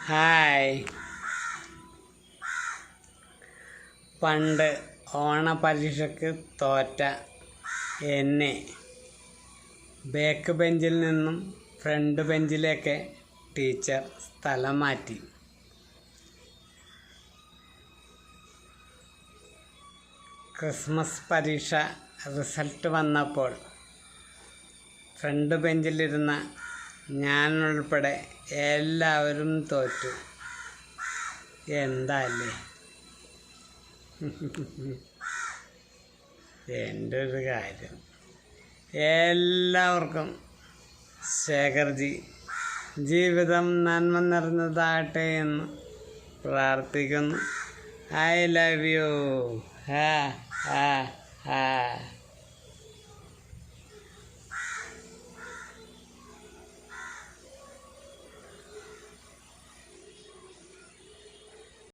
Hi. പണ്ട് ഓണപരീക്ഷയ്ക്ക് തോറ്റ എന്നെ ബാക്ക് ബെഞ്ചിൽ നിന്നും ഫ്രണ്ട് ബെഞ്ചിലേക്ക് ടീച്ചർ സ്ഥലം മാറ്റി. ക്രിസ്മസ് പരീക്ഷ റിസൾട്ട് വന്നപ്പോൾ ഫ്രണ്ട് ബെഞ്ചിലിരുന്ന ഞാനുൾപ്പെടെ എല്ലാവരും തോറ്റു. എന്താല്ലേ എൻ്റെ ഒരു കാര്യം. എല്ലാവർക്കും ശേഖർജി ജീവിതം നന്മ നിറഞ്ഞതാകട്ടെ എന്ന് പ്രാർത്ഥിക്കുന്നു. I love you. ഹാ ഹാ ഹാ.